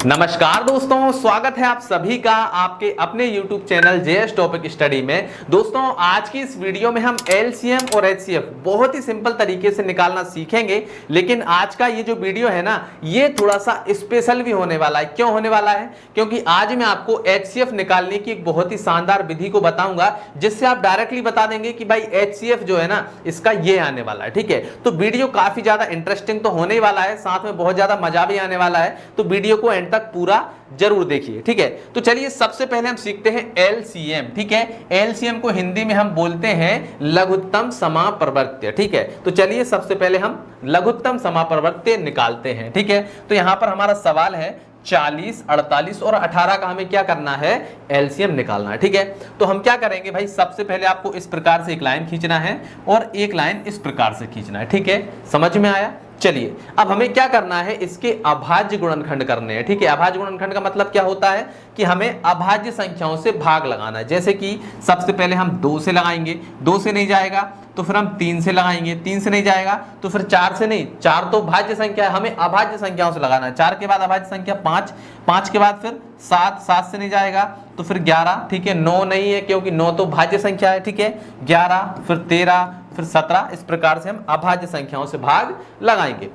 नमस्कार दोस्तों, स्वागत है आप सभी का आपके अपने YouTube channel JS topic study में। दोस्तों आज की इस वीडियो में हम एलसीएम और एचसीएफ बहुत ही सिंपल तरीके से निकालना सीखेंगे। लेकिन आज का ये जो वीडियो है ना, ये थोड़ा सा स्पेशल भी होने वाला है। क्यों होने वाला है? क्योंकि आज मैं आपको एचसीएफ निकालने की एक बहुत ही शानदार विधि को बताऊंगा, जिससे आप डायरेक्टली बता देंगे कि भाई एचसीएफ जो है ना, इसका ये आने वाला है। ठीक है, तो वीडियो काफी ज्यादा इंटरेस्टिंग तो होने वाला है, साथ में बहुत ज्यादा मजा भी आने वाला है। तो वीडियो को एंड तक पूरा जरूर देखिए। ठीक है, तो चलिए सबसे पहले हम सीखते हैं एलसीएम। ठीक है, एलसीएम को हिंदी में हम बोलते हैं लघुत्तम समापवर्त्य। ठीक है, तो चलिए सबसे पहले हम लघुत्तम समापवर्त्य निकालते हैं। ठीक है, तो यहां पर हमारा सवाल है 40, 48 और 18 का हमें क्या करना है? एलसीएम निकालना है। ठीक है, तो हम क्या करेंगे भाई, सबसे पहले आपको इस प्रकार से एक लाइन खींचना है और एक लाइन इस प्रकार से खींचना है। ठीक है, समझ में आया? चलिए अब हमें क्या करना है, इसके अभाज्य गुणनखंड करने हैं। ठीक है, अभाज्य गुणनखंड का मतलब क्या होता है कि हमें अभाज्य संख्याओं से भाग लगाना है। जैसे कि सबसे पहले हम 2 से लगाएंगे, 2 से नहीं जाएगा तो फिर हम 3 से लगाएंगे, 3 से नहीं जाएगा तो फिर 4 से नहीं, 4 तो भाज्य संख्या है, हमें अभाज्य संख्याओं से लगाना है। 4 के बाद अभाज्य संख्या 5, 5 के बाद फिर 7, 7 से नहीं जाएगा तो फिर 11। ठीक है, 9 नहीं है क्योंकि 9 तो भाज्य संख्या है। ठीक है, 11 फिर 13 फिर 17, इस प्रकार से हम अभाज्य संख्याओं से भाग लगाएंगे।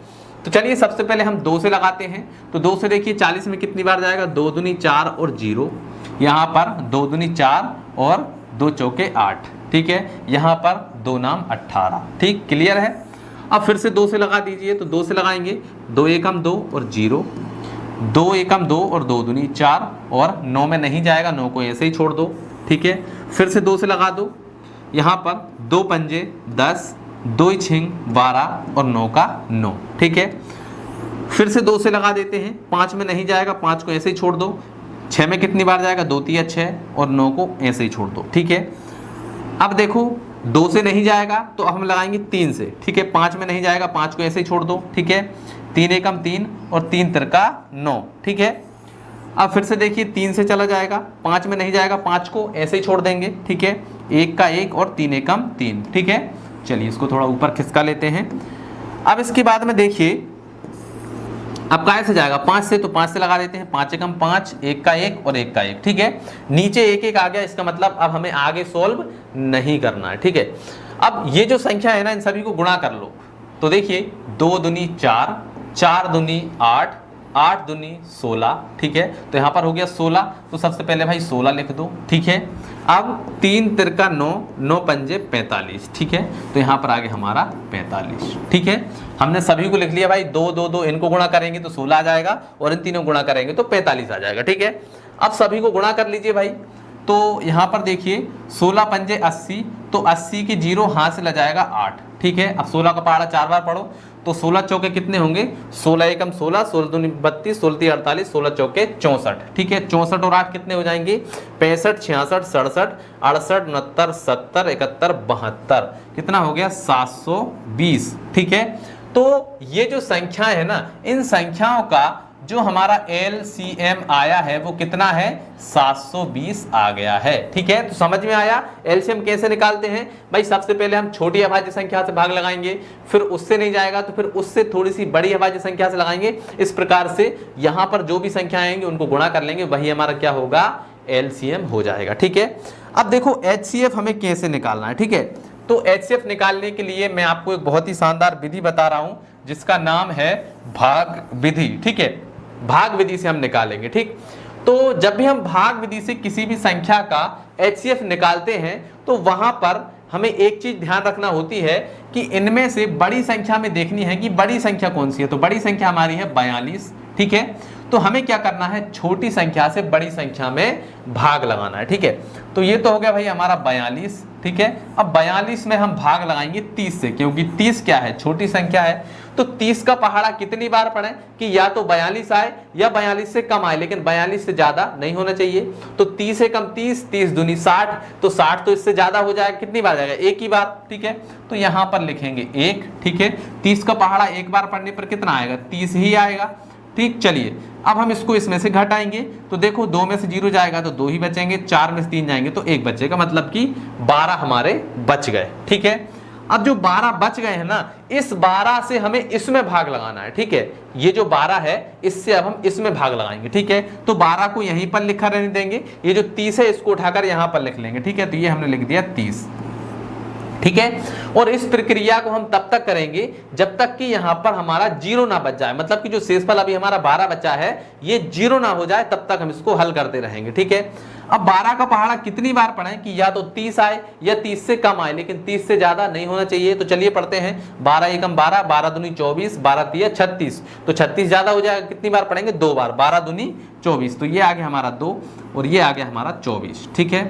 तो चलिए सबसे पहले हम 2 से लगाते हैं। तो 2 से देखिए 40 में कितनी बार जाएगा? 2 दूनी 4 और 0, यहाँ पर 2 दूनी 4 और 2 चौके 8। ठीक है, यहाँ पर 2 नाम 18। ठीक, क्लियर है? अब फिर से 2 से लगा दीजिए। तो 2 से लगाएंगे, 2 एकम 2 और 0, 2 एकम 2 और 2 दूनी 4 और 9 में नहीं जाएगा, 9 को ऐसे ही छोड़ दो। ठीक है, फिर से 2 से लगा दो, यहाँ पर 2 पंजे 10, 2 छिंग 12 और 9 का 9। ठीक है, फिर से 2 से लगा देते हैं, 5 में नहीं जाएगा, 5 को ऐसे ही छोड़ दो। 6 में कितनी बार जाएगा? 2 3 6 और 9 को ऐसे ही छोड़ दो। ठीक है, अब देखो 2 से नहीं जाएगा तो अब हम लगाएंगे 3 से। ठीक है, 5 में नहीं जाएगा, 5 को ऐसे ही छोड़ दो। ठीक है, 3 एकम 3 और 3 तिरका 9। ठीक है, अब फिर से देखिए 3 से चला जाएगा, 5 में नहीं जाएगा, 5 को ऐसे ही छोड़ देंगे। ठीक है, 1 का 1 और 3 एकम 3। ठीक है, चलिए इसको थोड़ा ऊपर खिसका लेते हैं। अब इसके बाद में देखिए अब काय से जाएगा? 5 से, तो 5 से लगा देते हैं। 5 एकम 5, 1 का 1 और 1 का 1। ठीक है, नीचे 1 1 आ गया, इसका मतलब अब हमें आगे सोल्व नहीं करना है। ठीक है, अब ये जो संख्या है ना, इन सभी को गुणा कर लो। तो देखिए 2 दूनी 4, 4 दूनी 8, 8 दूनी 16। ठीक है, तो यहाँ पर हो गया 16। तो सबसे पहले भाई 16 लिख दो। ठीक है, अब 3 तिरका 9, 9 पंजे 45। ठीक है, तो यहाँ पर आगे हमारा 45। ठीक है, हमने सभी को लिख लिया भाई। 2 2 2 इनको गुणा करेंगे तो 16 आ जाएगा और इन तीनों गुणा करेंगे तो 45 आ जाएगा। ठीक है, अब सभी को गुणा कर लीजिए भाई। तो यहाँ पर देखिए 16 पंजे 80, तो 80 की 0 हाथ से लग जाएगा 8। ठीक है, अब 16 का पहाड़ा 4 बार पढ़ो तो 16 चौके कितने होंगे? 16 एकम 16, 16 दूनी 32, 16 तीन 48, 16 चौके 64। ठीक है, 64 और 8 कितने हो जाएंगे? 65, 66, 67, 68, 69, 70, 71, 72। कितना हो गया? 720। ठीक है, तो ये जो संख्या है ना, इन संख्याओं का जो हमारा एलसीएम आया है वो कितना है? 720 आ गया है। ठीक है, तो समझ में आया एलसीएम कैसे निकालते हैं भाई। सबसे पहले हम छोटी अभाज्य संख्या से भाग लगाएंगे, फिर उससे नहीं जाएगा तो फिर उससे थोड़ी सी बड़ी अभाज्य संख्या से लगाएंगे। इस प्रकार से यहां पर जो भी संख्या आएंगी उनको गुणा कर लेंगे, वही हमारा क्या होगा? एलसीएम हो जाएगा। ठीक है, अब देखो एचसीएफ हमें कैसे निकालना है। ठीक है, तो एचसीएफ निकालने के लिए मैं आपको एक बहुत ही शानदार विधि बता रहा हूं, जिसका नाम है भाग विधि। ठीक है, भाग विधि से हम निकालेंगे। ठीक, तो जब भी हम भाग विधि से किसी भी संख्या का एचसीएफ निकालते हैं तो वहां पर हमें एक चीज ध्यान रखना होती है कि इनमें से बड़ी संख्या में देखनी है कि बड़ी संख्या कौन सी है। तो बड़ी संख्या हमारी है 42। ठीक है, तो हमें क्या करना है? छोटी संख्या से बड़ी संख्या में भाग लगाना है। ठीक है, तो ये तो हो गया भाई हमारा 42। ठीक है, अब 42 में हम भाग लगाएंगे 30 से, क्योंकि 30 क्या है? छोटी संख्या है। तो 30 का पहाड़ा कितनी बार पढ़े कि या तो 42 आए या 42 से कम आए, लेकिन 42 से ज्यादा नहीं होना चाहिए। तो 30 से कम 30, 30 दूनी 60, तो 60 तो इससे ज्यादा हो जाएगा। कितनी बार जाएगा? एक ही बार। ठीक है, तो यहां पर लिखेंगे 1। ठीक है, 30 का पहाड़ा एक बार पढ़ने पर कितना आएगा? 30 ही आएगा। ठीक, चलिए अब हम इसको इसमें से घटाएंगे। तो देखो 2 में से 0 जाएगा तो 2 ही बचेंगे, 4 में से 3 जाएंगे तो 1 बचेगा, मतलब कि 12 हमारे बच गए। ठीक है, अब जो 12 बच गए हैं ना, इस 12 से हमें इसमें भाग लगाना है, ठीक है। ये जो 12 है इससे अब हम इसमें भाग लगाएंगे, ठीक है। तो 12 को यहीं पर लिखा रहने देंगे, ये जो 30 है इसको उठाकर यहां पर लिख लेंगे, ठीक है। तो ये हमने लिख दिया 30, ठीक है। और इस प्रक्रिया को हम तब तक करेंगे जब तक कि यहां पर हमारा 0 ना बच जाए, मतलब कि जो शेषफल अभी हमारा 12 बचा है ये 0 ना हो जाए, तब तक हम इसको हल करते रहेंगे, ठीक है। अब 12 का पहाड़ा कितनी बार पढ़ें कि या तो 30 आए या 30 से कम आए, लेकिन 30 से ज्यादा नहीं होना चाहिए। तो चलिए पढ़ते हैं। 12 एकम 12, 12 दूनी 24, 12 तिया 36। तो 36 ज्यादा हो जाएगा, कितनी बार पढ़ेंगे? 2 बार। 12 दूनी 24, तो ये आ गया हमारा 2 और ये आ गया हमारा 24, ठीक है।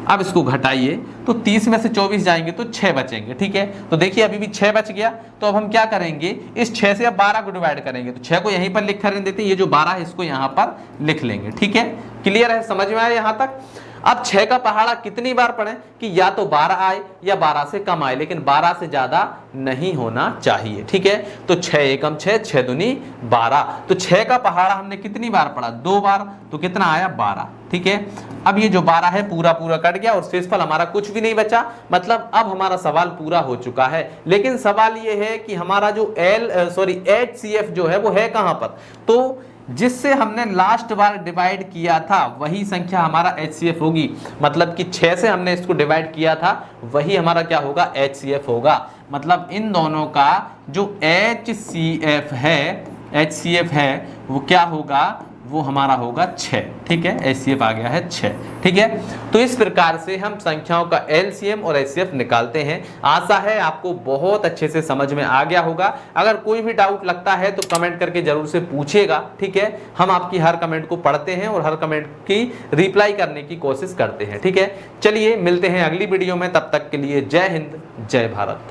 अब इसको घटाइए तो 30 में से 24 जाएंगे तो 6 बचेंगे, ठीक है। तो देखिए अभी भी 6 बच गया। तो अब हम क्या करेंगे, इस 6 से अब 12 को डिवाइड करेंगे। तो 6 को यहीं पर लिख कर देते हैं, ये जो 12 है इसको यहां पर लिख लेंगे, ठीक है। क्लियर है, समझ में आया यहां तक? अब 6 का पहाड़ा कितनी बार पढ़ें कि या तो 12 आए या 12 से कम आए, लेकिन 12 से ज्यादा नहीं होना चाहिए, ठीक है। तो 6 एकम 6, 6 दूनी 12। तो 6 का पहाड़ा हमने कितनी बार पढ़ा? 2 बार। तो कितना आया? 12, ठीक है। अब ये जो 12 है पूरा पूरा कट गया और शेषफल हमारा कुछ भी नहीं बचा, मतलब अब हमारा सवाल पूरा हो चुका है। लेकिन सवाल ये है कि हमारा जो HCF जो है वो है कहां पर? तो जिससे हमने लास्ट बार डिवाइड किया था वही संख्या हमारा HCF होगी, मतलब कि 6 से हमने इसको डिवाइड किया था वही हमारा क्या होगा? HCF होगा। मतलब इन दोनों का जो HCF है वो क्या होगा? वो हमारा होगा 6, ठीक है। HCF आ गया है 6, ठीक है। तो इस प्रकार से हम संख्याओं का LCM और HCF निकालते हैं। आशा है आपको बहुत अच्छे से समझ में आ गया होगा। अगर कोई भी डाउट लगता है तो कमेंट करके जरूर से पूछिएगा, ठीक है। हम आपकी हर कमेंट को पढ़ते हैं और हर कमेंट की रिप्लाई करने की कोशिश करते हैं, ठीक है। चलिए मिलते हैं अगली वीडियो में, तब तक के लिए जय हिंद, जय भारत।